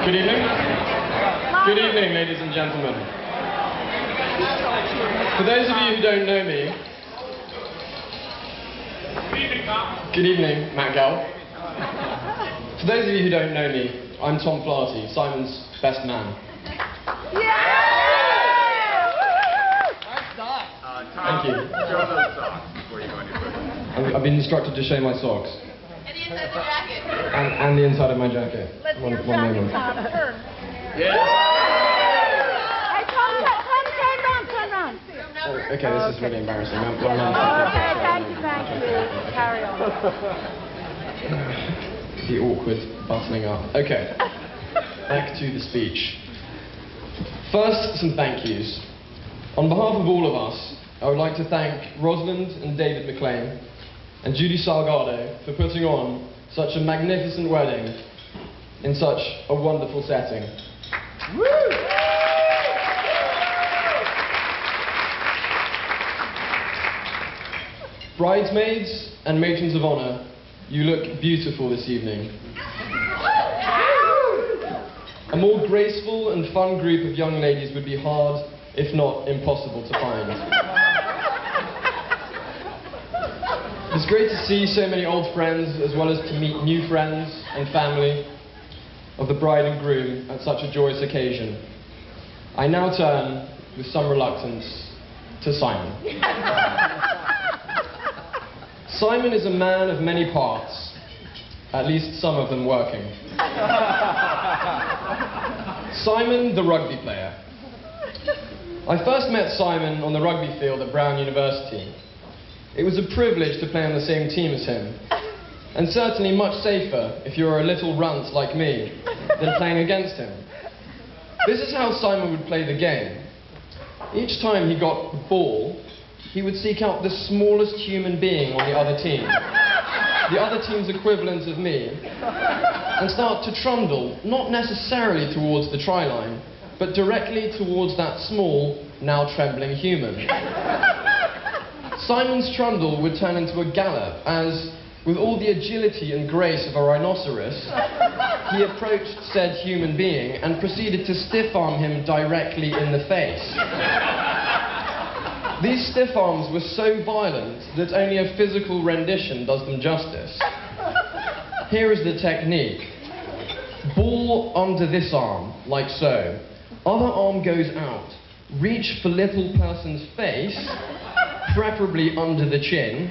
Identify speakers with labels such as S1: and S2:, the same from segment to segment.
S1: Good evening. Good evening, ladies and gentlemen. For those of you who don't know me... Good evening, Matt Gell. For those of you who don't know me, I'm Tom Flaherty, Simon's best man. Thank you.
S2: Show those socks before you go any further.
S1: I've been instructed to show my socks.
S3: And the inside of the jacket.
S1: And the inside of my jacket.
S4: Let's hear jacket top. Turn.
S2: Yeah.
S4: Hey, Tom, turn around.
S1: Oh, okay, this is really embarrassing.
S4: Okay, thank you. Carry on.
S1: The awkward bustling up. Okay, back to the speech. First, some thank yous. On behalf of all of us, I would like to thank Rosalind and David McLean and Judy Salgado for putting on such a magnificent wedding in such a wonderful setting. Woo! Bridesmaids and matrons of honor, you look beautiful this evening. A more graceful and fun group of young ladies would be hard, if not impossible, to find. It's great to see so many old friends, as well as to meet new friends and family of the bride and groom at such a joyous occasion. I now turn, with some reluctance, to Simon. Simon is a man of many parts, at least some of them working. Simon, the rugby player. I first met Simon on the rugby field at Brown University. It was a privilege to play on the same team as him, and certainly much safer if you're a little runt like me than playing against him. This is how Simon would play the game. Each time he got the ball, he would seek out the smallest human being on the other team, the other team's equivalent of me, and start to trundle, not necessarily towards the try line, but directly towards that small, now trembling human. Simon's trundle would turn into a gallop as, with all the agility and grace of a rhinoceros, he approached said human being and proceeded to stiff-arm him directly in the face. These stiff arms were so violent that only a physical rendition does them justice. Here is the technique. Ball under this arm, like so. Other arm goes out. Reach for little person's face, preferably under the chin.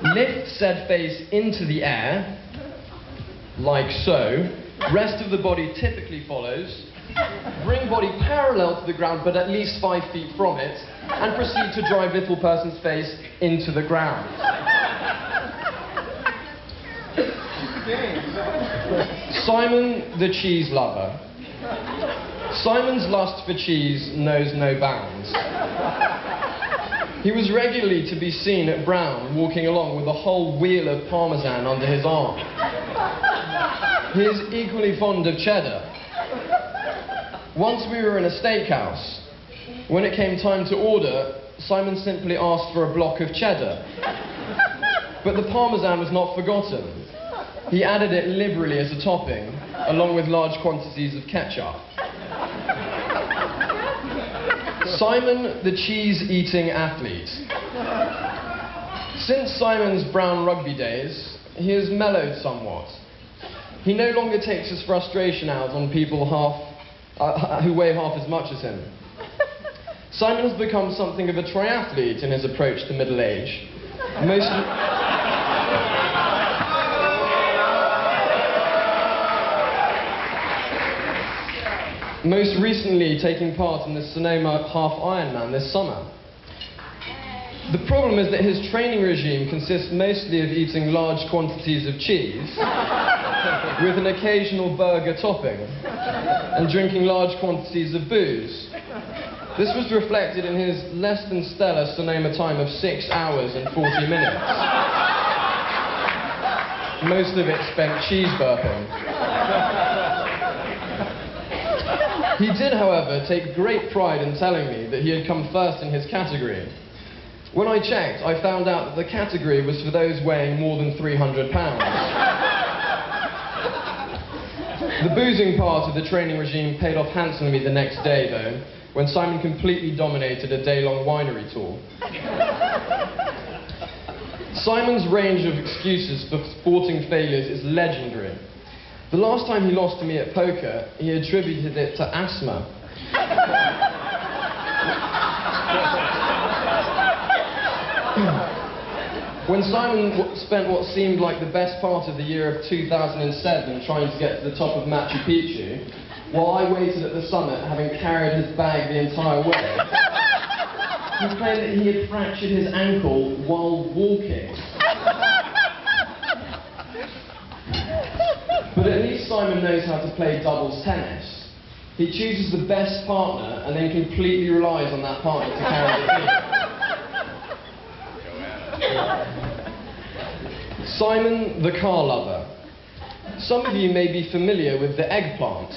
S1: Lift said face into the air, like so. Rest of the body typically follows. Bring body parallel to the ground, but at least 5 feet from it, and proceed to drive little person's face into the ground. Simon, the cheese lover. Simon's lust for cheese knows no bounds. He was regularly to be seen at Brown walking along with a whole wheel of Parmesan under his arm. He is equally fond of cheddar. Once we were in a steakhouse. When it came time to order, Simon simply asked for a block of cheddar. But the Parmesan was not forgotten. He added it liberally as a topping, along with large quantities of ketchup. Simon, the cheese-eating athlete. Since Simon's Brown rugby days, he has mellowed somewhat. He no longer takes his frustration out on people who weigh half as much as him. Simon has become something of a triathlete in his approach to middle age. Most recently taking part in the Sonoma Half Ironman this summer. The problem is that his training regime consists mostly of eating large quantities of cheese, with an occasional burger topping, and drinking large quantities of booze. This was reflected in his less than stellar Sonoma time of 6 hours and 40 minutes. Most of it spent cheese burping. He did, however, take great pride in telling me that he had come first in his category. When I checked, I found out that the category was for those weighing more than 300 pounds. The boozing part of the training regime paid off handsomely the next day, though, when Simon completely dominated a day-long winery tour. Simon's range of excuses for sporting failures is legendary. The last time he lost to me at poker, he attributed it to asthma. When Simon spent what seemed like the best part of the year of 2007 trying to get to the top of Machu Picchu, while I waited at the summit, having carried his bag the entire way, he claimed that he had fractured his ankle while walking. But at least Simon knows how to play doubles tennis. He chooses the best partner and then completely relies on that partner to carry the team. Simon the car lover. Some of you may be familiar with the eggplant.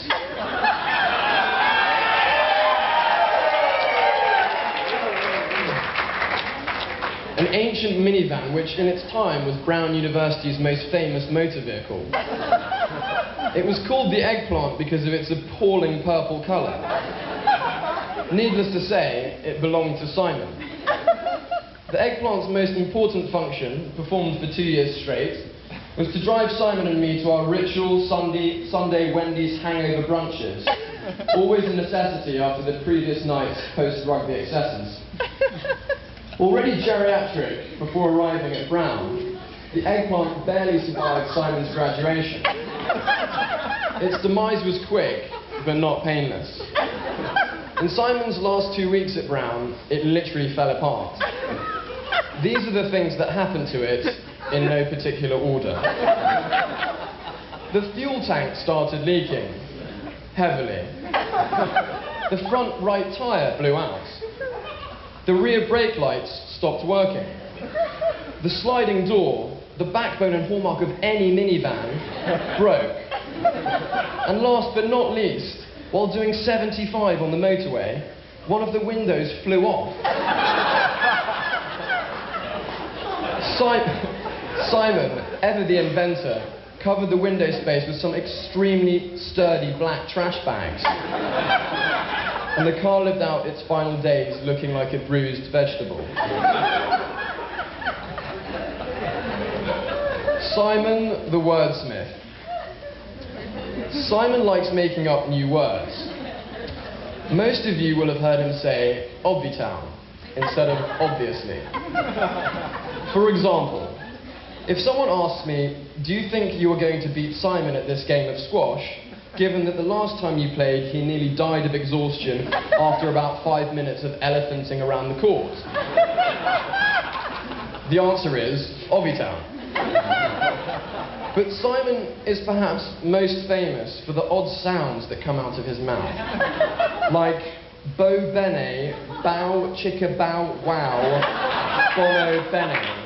S1: An ancient minivan which in its time was Brown University's most famous motor vehicle. It was called the eggplant because of its appalling purple colour. Needless to say, it belonged to Simon. The eggplant's most important function, performed for 2 years straight, was to drive Simon and me to our ritual Sunday Wendy's hangover brunches, always a necessity after the previous night's post-rugby excesses. Already geriatric before arriving at Brown, the eggplant barely survived Simon's graduation. Its demise was quick, but not painless. In Simon's last 2 weeks at Brown, it literally fell apart. These are the things that happened to it in no particular order. The fuel tank started leaking, heavily. The front right tyre blew out. The rear brake lights stopped working. The sliding door, the backbone and hallmark of any minivan, broke. And last but not least, while doing 75 on the motorway, one of the windows flew off. Simon, ever the inventor, covered the window space with some extremely sturdy black trash bags. And the car lived out its final days looking like a bruised vegetable. Simon the wordsmith. Simon likes making up new words. Most of you will have heard him say Obvitown instead of obviously. For example, if someone asks me, do you think you are going to beat Simon at this game of squash, given that the last time you played he nearly died of exhaustion after about 5 minutes of elephanting around the court? The answer is Obvitown. But Simon is perhaps most famous for the odd sounds that come out of his mouth. Like Bo Bene, Bow Chicka Bow Wow, Bono Bene.